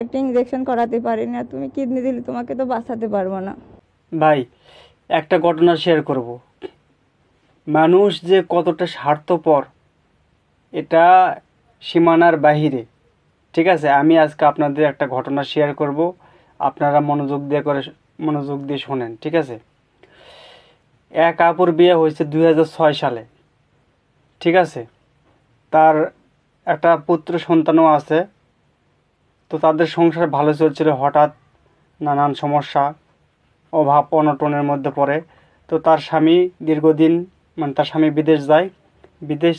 একটা ইঞ্জেকশন করাতে পারি না, তুমি কিডনি দিলে তোমাকে তো বাঁচাতে পারবো না। ভাই একটা ঘটনা শেয়ার করব। মানুষ যে কতটা স্বার্থপর এটা সীমানার বাহিরে। ঠিক আছে, আমি আজকে আপনাদের একটা ঘটনা শেয়ার করব, আপনারা মনোযোগ দিয়ে শোনেন। ঠিক আছে, এক আপুর বিয়ে হয়েছে 2006 সালে। ঠিক আছে, তার একটা পুত্র সন্তানও আছে। তো তাদের সংসার ভালো চলছিল, হঠাৎ নানান সমস্যা, অভাব অনটনের মধ্যে পড়ে। তো তার স্বামী দীর্ঘদিন, মানে তার স্বামী বিদেশ যায়। বিদেশ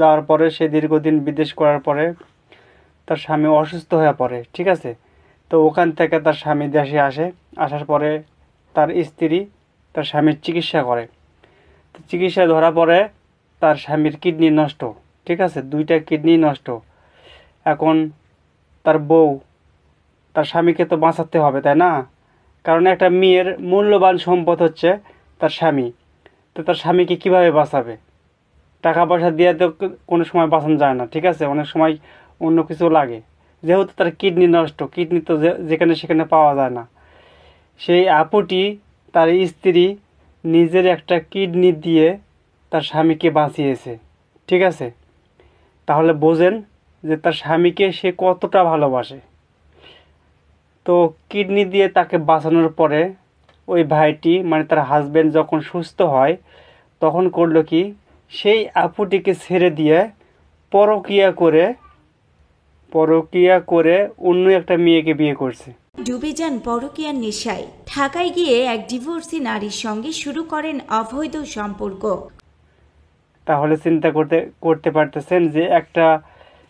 যাওয়ার পরে, সে দীর্ঘদিন বিদেশ করার পরে তার স্বামী অসুস্থ হয়ে পড়ে। ঠিক আছে, তো ওখান থেকে তার স্বামী দেশে আসে। আসার পরে তার স্ত্রী তার স্বামীর চিকিৎসা করে। তো চিকিৎসায় ধরা পড়ে তার স্বামীর কিডনি নষ্ট। ঠিক আছে, দুইটা কিডনি নষ্ট। এখন তার বউ, তার স্বামীকে তো বাঁচাতে হবে, তাই না? কারণ একটা মেয়ের মূল্যবান সম্পদ হচ্ছে তার স্বামী। তো তার স্বামীকে কিভাবে বাঁচাবে? টাকা পয়সা দিয়ে তো কোনো সময় বাঁচানো যায় না। ঠিক আছে, অনেক সময় অন্য কিছু লাগে। যেহেতু তার কিডনি নষ্ট, কিডনি তো যেখানে সেখানে পাওয়া যায় না। সেই আপুটি, তার স্ত্রী, নিজের একটা কিডনি দিয়ে তার স্বামীকে বাঁচিয়েছে। ঠিক আছে, তাহলে বোঝেন যে তার স্বামীকে সে কতটা ভালোবাসে। তো কিডনি দিয়ে তাকে বাঁচানোর পরে ওই ভাইটি, মানে তার হাজবেন্ড, যখন সুস্থ হয় তখন করলো কি, সেই আপুটিকে ছেড়ে দিয়ে পরকিয়া করে অন্য একটা মেয়েকে বিয়ে করছে। ডুবে যান পরকীয়ার নেশায়। ঢাকায় গিয়ে এক ডিভোর্সি নারীর সঙ্গে শুরু করেন অবৈধ সম্পর্ক। তাহলে চিন্তা করতে পারতেছেন যে একটা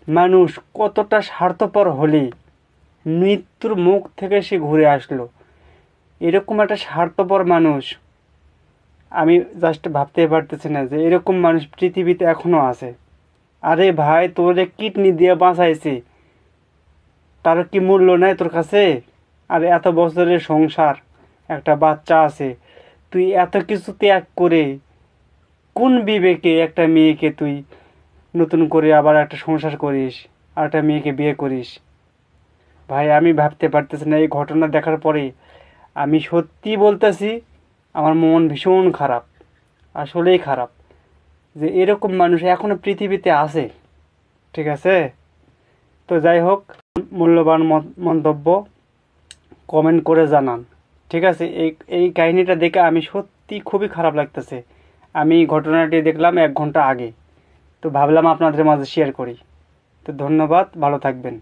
মানুষ কতটা স্বার্থপর হলে মৃত্যুর মুখ থেকে সে ঘুরে আসলো। এরকম একটা স্বার্থপর মানুষ আমি জাস্ট ভাবতে পারতেছি না যে এরকম মানুষ পৃথিবীতে এখনো আছে। আরে ভাই, তোরে কিডনি দিয়ে বাঁচাইছি, তার কি মূল্য নাই তোর কাছে? আর এত বছরের সংসার, একটা বাচ্চা আছে, তুই এত কিছু ত্যাগ করে কোন বিবেকে একটা মেয়েকে তুই নতুন করে আবার একটা সংসার করিস, আর একটা মেয়েকে বিয়ে করিস? ভাই আমি ভাবতে পারতেছি না। এই ঘটনা দেখার পরে আমি সত্যি বলতেছি, আমার মন ভীষণ খারাপ, আসলেই খারাপ, যে এরকম মানুষ এখনো পৃথিবীতে আছে। ঠিক আছে, তো যাই হোক, মূল্যবান মন্তব্য কমেন্ট করে জানান। ঠিক আছে, এই কাহিনীটা দেখে আমি সত্যি খুবই খারাপ লাগতেছে। আমি ঘটনাটি দেখলাম 1 ঘন্টা আগে, তো ভাবলাম আপনাদের মাঝে শেয়ার করি। তো ধন্যবাদ, ভালো থাকবেন।